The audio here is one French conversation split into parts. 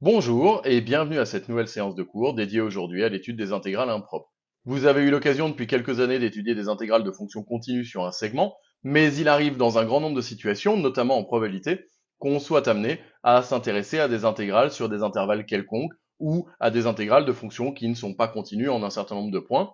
Bonjour et bienvenue à cette nouvelle séance de cours dédiée aujourd'hui à l'étude des intégrales impropres. Vous avez eu l'occasion depuis quelques années d'étudier des intégrales de fonctions continues sur un segment, mais il arrive dans un grand nombre de situations, notamment en probabilité, qu'on soit amené à s'intéresser à des intégrales sur des intervalles quelconques ou à des intégrales de fonctions qui ne sont pas continues en un certain nombre de points.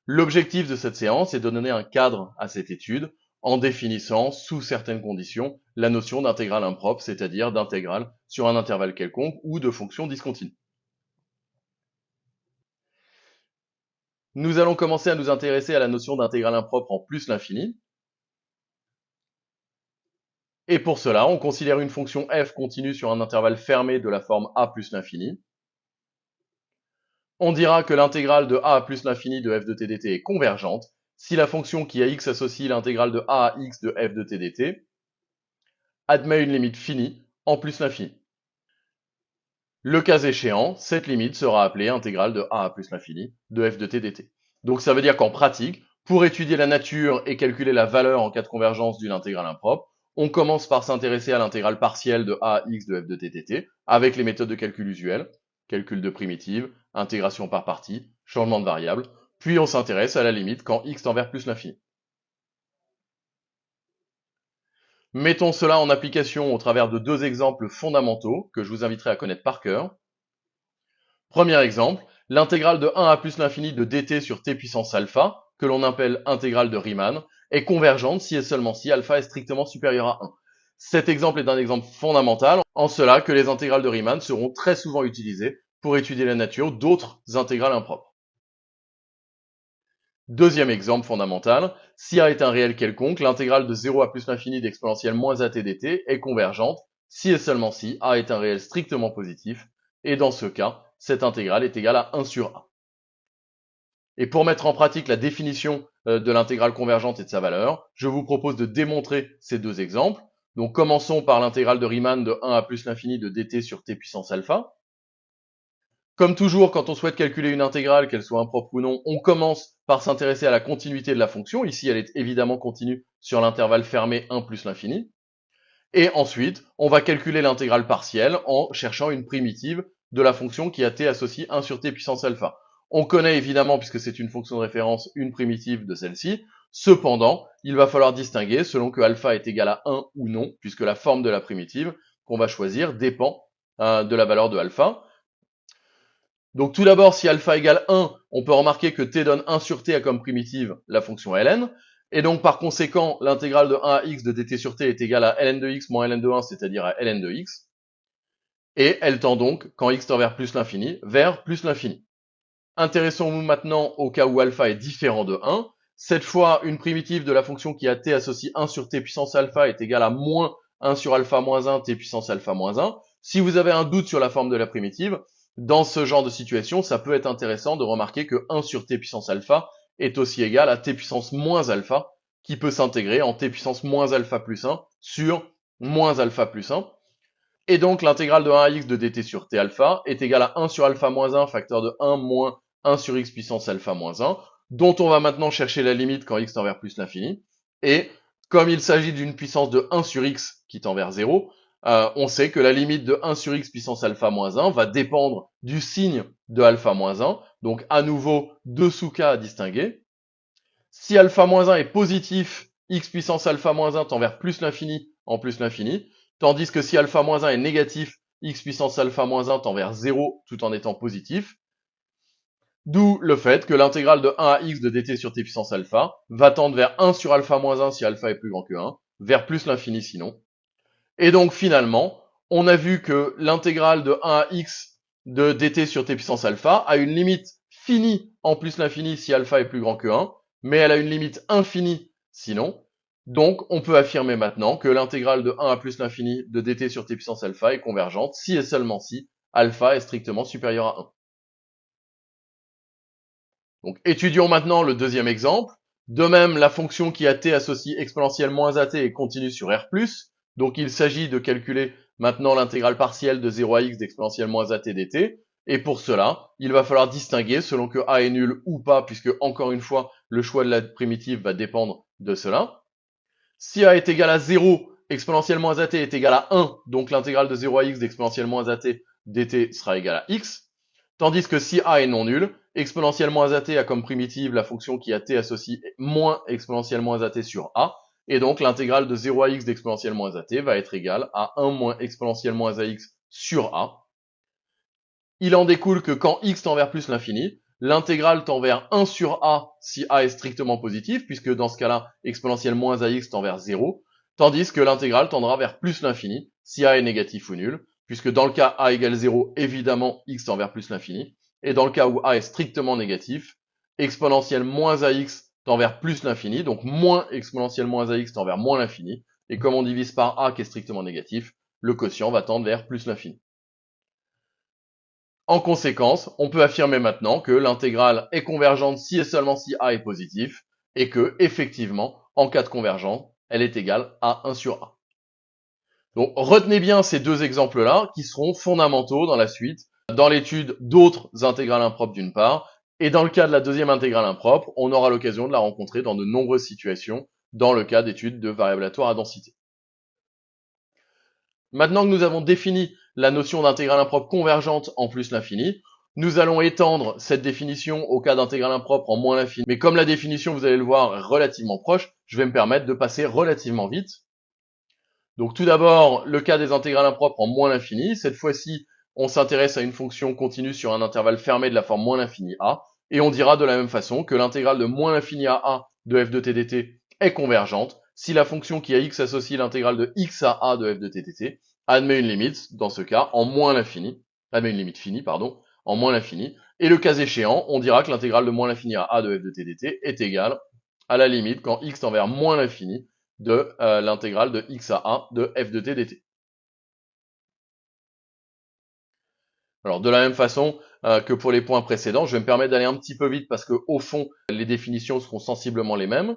L'objectif de cette séance est de donner un cadre à cette étude en définissant, sous certaines conditions, la notion d'intégrale impropre, c'est-à-dire d'intégrale sur un intervalle quelconque ou de fonction discontinue. Nous allons commencer à nous intéresser à la notion d'intégrale impropre en plus l'infini. Et pour cela, on considère une fonction f continue sur un intervalle fermé de la forme a plus l'infini. On dira que l'intégrale de a plus l'infini de f de t dt est convergente si la fonction qui à x associe l'intégrale de a à x de f de t dt admet une limite finie en plus l'infini. Le cas échéant, cette limite sera appelée intégrale de a plus l'infini de f de t dt. Donc ça veut dire qu'en pratique, pour étudier la nature et calculer la valeur en cas de convergence d'une intégrale impropre, on commence par s'intéresser à l'intégrale partielle de a à x de f de t dt avec les méthodes de calcul usuelles, calcul de primitives, intégration par partie, changement de variable, puis on s'intéresse à la limite quand x tend vers plus l'infini. Mettons cela en application au travers de deux exemples fondamentaux que je vous inviterai à connaître par cœur. Premier exemple, l'intégrale de 1 à plus l'infini de dt sur t puissance alpha, que l'on appelle intégrale de Riemann, est convergente si et seulement si alpha est strictement supérieur à 1. Cet exemple est un exemple fondamental, en cela que les intégrales de Riemann seront très souvent utilisées pour étudier la nature d'autres intégrales impropres. Deuxième exemple fondamental, si A est un réel quelconque, l'intégrale de 0 à plus l'infini d'exponentielle moins at dt est convergente si et seulement si A est un réel strictement positif, et dans ce cas, cette intégrale est égale à 1 sur A. Et pour mettre en pratique la définition de l'intégrale convergente et de sa valeur, je vous propose de démontrer ces deux exemples. Donc commençons par l'intégrale de Riemann de 1 à plus l'infini de dt sur t puissance alpha. Comme toujours, quand on souhaite calculer une intégrale, qu'elle soit impropre ou non, on commence par s'intéresser à la continuité de la fonction. Ici, elle est évidemment continue sur l'intervalle fermé 1 plus l'infini. Et ensuite, on va calculer l'intégrale partielle en cherchant une primitive de la fonction qui a t associe 1 sur t puissance alpha. On connaît évidemment, puisque c'est une fonction de référence, une primitive de celle-ci. Cependant, il va falloir distinguer selon que alpha est égal à 1 ou non, puisque la forme de la primitive qu'on va choisir dépend de la valeur de alpha. Donc tout d'abord, si alpha égale 1, on peut remarquer que t donne 1 sur t a comme primitive la fonction ln. Et donc par conséquent, l'intégrale de 1 à x de dt sur t est égale à ln de x moins ln de 1, c'est-à-dire à ln de x. Et elle tend donc, quand x tend vers plus l'infini, vers plus l'infini. Intéressons-nous maintenant au cas où alpha est différent de 1. Cette fois, une primitive de la fonction qui a t associe 1 sur t puissance alpha est égale à moins 1 sur alpha moins 1 t puissance alpha moins 1. Si vous avez un doute sur la forme de la primitive, dans ce genre de situation, ça peut être intéressant de remarquer que 1 sur t puissance alpha est aussi égal à t puissance moins alpha, qui peut s'intégrer en t puissance moins alpha plus 1 sur moins alpha plus 1. Et donc l'intégrale de 1 à x de dt sur t alpha est égale à 1 sur alpha moins 1 facteur de 1 moins 1 sur x puissance alpha moins 1, dont on va maintenant chercher la limite quand x tend vers plus l'infini. Et comme il s'agit d'une puissance de 1 sur x qui tend vers 0, on sait que la limite de 1 sur x puissance alpha moins 1 va dépendre du signe de alpha moins 1, donc à nouveau deux sous-cas à distinguer. Si alpha moins 1 est positif, x puissance alpha moins 1 tend vers plus l'infini en plus l'infini, tandis que si alpha moins 1 est négatif, x puissance alpha moins 1 tend vers 0 tout en étant positif. D'où le fait que l'intégrale de 1 à x de dt sur t puissance alpha va tendre vers 1 sur alpha moins 1 si alpha est plus grand que 1, vers plus l'infini sinon. Et donc finalement, on a vu que l'intégrale de 1 à x de dt sur t puissance alpha a une limite finie en plus l'infini si alpha est plus grand que 1, mais elle a une limite infinie sinon. Donc on peut affirmer maintenant que l'intégrale de 1 à plus l'infini de dt sur t puissance alpha est convergente si et seulement si alpha est strictement supérieur à 1. Donc étudions maintenant le deuxième exemple. De même, la fonction qui a t associe exponentielle moins at est continue sur R+. Donc il s'agit de calculer maintenant l'intégrale partielle de 0 à x d'exponentielle moins at dt. Et pour cela, il va falloir distinguer selon que a est nul ou pas, puisque encore une fois, le choix de la primitive va dépendre de cela. Si a est égal à 0, exponentielle moins at est égal à 1, donc l'intégrale de 0 à x d'exponentielle moins at dt sera égale à x, tandis que si a est non nul, exponentielle moins at a comme primitive la fonction qui a t associe moins exponentielle moins at sur a, et donc l'intégrale de 0 à x d'exponentielle moins at va être égale à 1 moins exponentielle moins ax sur a. Il en découle que quand x tend vers plus l'infini, l'intégrale tend vers 1 sur a si a est strictement positif, puisque dans ce cas-là, exponentielle moins ax tend vers 0, tandis que l'intégrale tendra vers plus l'infini si a est négatif ou nul, puisque dans le cas a égale 0, évidemment, x tend vers plus l'infini, et dans le cas où a est strictement négatif, exponentielle moins ax tend vers plus l'infini, donc moins exponentielle moins ax tend vers moins l'infini, et comme on divise par a qui est strictement négatif, le quotient va tendre vers plus l'infini. En conséquence, on peut affirmer maintenant que l'intégrale est convergente si et seulement si a est positif, et que, effectivement, en cas de convergence, elle est égale à 1 sur a. Donc retenez bien ces deux exemples-là, qui seront fondamentaux dans la suite, dans l'étude d'autres intégrales impropres d'une part, et dans le cas de la deuxième intégrale impropre, on aura l'occasion de la rencontrer dans de nombreuses situations, dans le cas d'études de variables aléatoires à densité. Maintenant que nous avons défini la notion d'intégrale impropre convergente en plus l'infini, nous allons étendre cette définition au cas d'intégrale impropre en moins l'infini. Mais comme la définition, vous allez le voir, est relativement proche, je vais me permettre de passer relativement vite. Donc tout d'abord, le cas des intégrales impropres en moins l'infini. Cette fois-ci, on s'intéresse à une fonction continue sur un intervalle fermé de la forme moins l'infini a. Et on dira de la même façon que l'intégrale de moins l'infini à a de f de t dt est convergente si la fonction qui a x associe l'intégrale de x à a de f de t dt admet une limite, dans ce cas, en moins l'infini, admet une limite finie, pardon, en moins l'infini. Et le cas échéant, on dira que l'intégrale de moins l'infini à a de f de t dt est égale à la limite quand x tend vers moins l'infini de l'intégrale de x à a de f de t dt. Alors de la même façon que pour les points précédents, je vais me permettre d'aller un petit peu vite parce que au fond, les définitions seront sensiblement les mêmes.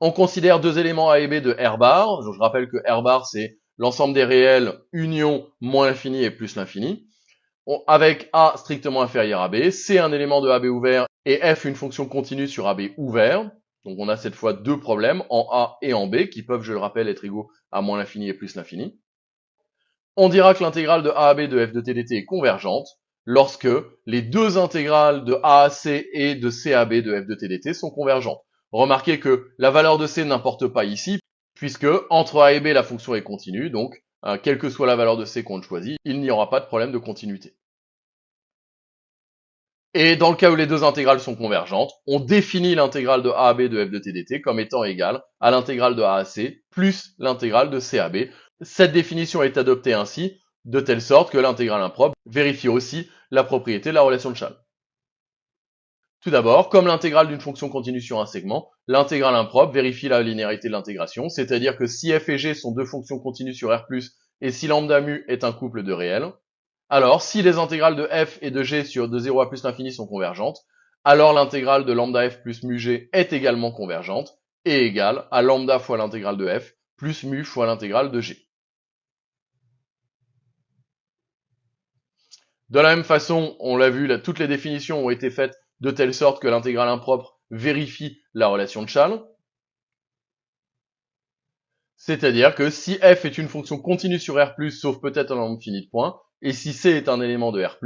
On considère deux éléments a et b de R bar. Je rappelle que R bar c'est l'ensemble des réels union moins l'infini et plus l'infini. Avec a strictement inférieur à b, c'est un élément de AB ouvert et f une fonction continue sur AB ouvert. Donc on a cette fois deux problèmes en a et en b qui peuvent, je le rappelle, être égaux à moins l'infini et plus l'infini. On dira que l'intégrale de a à b de f de t dt est convergente lorsque les deux intégrales de a à c et de c à b de f de t dt sont convergentes. Remarquez que la valeur de c n'importe pas ici, puisque entre a et b la fonction est continue, donc quelle que soit la valeur de c qu'on choisit, il n'y aura pas de problème de continuité. Et dans le cas où les deux intégrales sont convergentes, on définit l'intégrale de a à b de f de t dt comme étant égale à l'intégrale de a à c plus l'intégrale de c à b. Cette définition est adoptée ainsi, de telle sorte que l'intégrale impropre vérifie aussi la propriété de la relation de Chasles. Tout d'abord, comme l'intégrale d'une fonction continue sur un segment, l'intégrale impropre vérifie la linéarité de l'intégration, c'est-à-dire que si f et g sont deux fonctions continues sur R+, et si lambda mu est un couple de réels, alors si les intégrales de f et de g sur de 0 à plus l'infini sont convergentes, alors l'intégrale de lambda f plus mu g est également convergente et égale à lambda fois l'intégrale de f plus mu fois l'intégrale de g. De la même façon, on l'a vu, toutes les définitions ont été faites de telle sorte que l'intégrale impropre vérifie la relation de Chasles. C'est-à-dire que si f est une fonction continue sur R+, sauf peut-être un nombre fini de points, et si c est un élément de R+,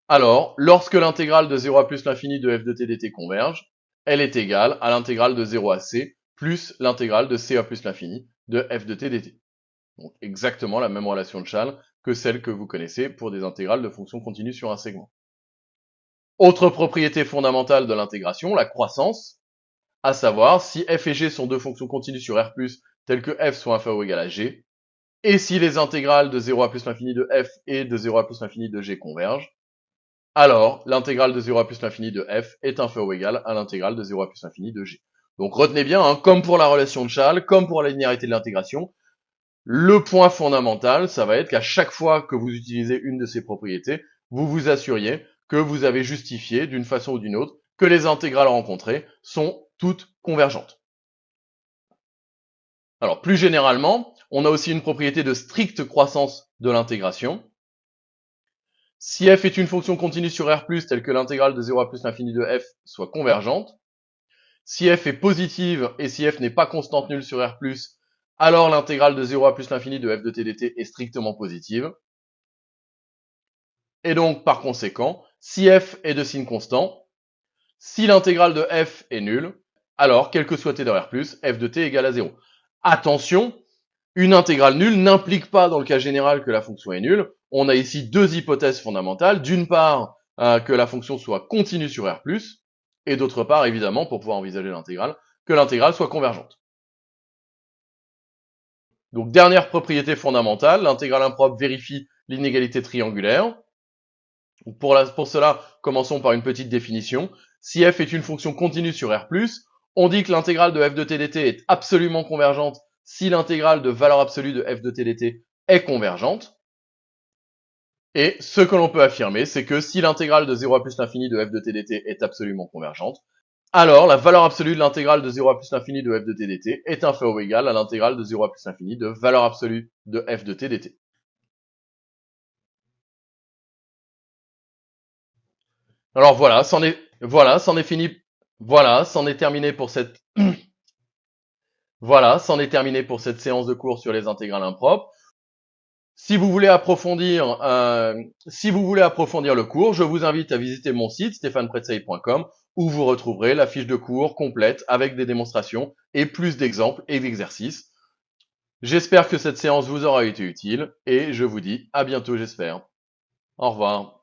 alors, lorsque l'intégrale de 0 à plus l'infini de f de t dt converge, elle est égale à l'intégrale de 0 à c plus l'intégrale de c à plus l'infini de f de t dt. Donc exactement la même relation de Chasles que celle que vous connaissez pour des intégrales de fonctions continues sur un segment. Autre propriété fondamentale de l'intégration, la croissance, à savoir si f et g sont deux fonctions continues sur R+, telles que f soit inférieur ou égal à g, et si les intégrales de 0 à plus l'infini de f et de 0 à plus l'infini de g convergent, alors l'intégrale de 0 à plus l'infini de f est inférieure ou égale à l'intégrale de 0 à plus l'infini de g. Donc retenez bien, hein, comme pour la relation de Chasles, comme pour la linéarité de l'intégration, le point fondamental, ça va être qu'à chaque fois que vous utilisez une de ces propriétés, vous vous assuriez que vous avez justifié d'une façon ou d'une autre que les intégrales rencontrées sont toutes convergentes. Alors plus généralement, on a aussi une propriété de stricte croissance de l'intégration. Si f est une fonction continue sur R+, telle que l'intégrale de 0 à plus l'infini de f soit convergente, si f est positive et si f n'est pas constante nulle sur R+, alors l'intégrale de 0 à plus l'infini de f de t dt est strictement positive. Et donc, par conséquent, si f est de signe constant, si l'intégrale de f est nulle, alors, quel que soit t de r+, f de t égale à 0. Attention, une intégrale nulle n'implique pas dans le cas général que la fonction est nulle. On a ici deux hypothèses fondamentales. D'une part, que la fonction soit continue sur R+, et d'autre part, évidemment, pour pouvoir envisager l'intégrale, que l'intégrale soit convergente. Donc, dernière propriété fondamentale, l'intégrale impropre vérifie l'inégalité triangulaire. Pour cela, commençons par une petite définition. Si f est une fonction continue sur R+, on dit que l'intégrale de f de t dt est absolument convergente si l'intégrale de valeur absolue de f de t dt est convergente. Et ce que l'on peut affirmer, c'est que si l'intégrale de 0 à plus l'infini de f de t dt est absolument convergente, alors la valeur absolue de l'intégrale de 0 à plus l'infini de f de t dt est inférieure ou égale à l'intégrale de 0 à plus l'infini de valeur absolue de f de t dt. Alors voilà, c'en est fini. Voilà, c'en est terminé pour cette Voilà, c'en est terminé pour cette séance de cours sur les intégrales impropres. Si vous voulez approfondir le cours, je vous invite à visiter mon site stéphanepretzeil.com où vous retrouverez la fiche de cours complète avec des démonstrations et plus d'exemples et d'exercices. J'espère que cette séance vous aura été utile et je vous dis à bientôt, j'espère. Au revoir.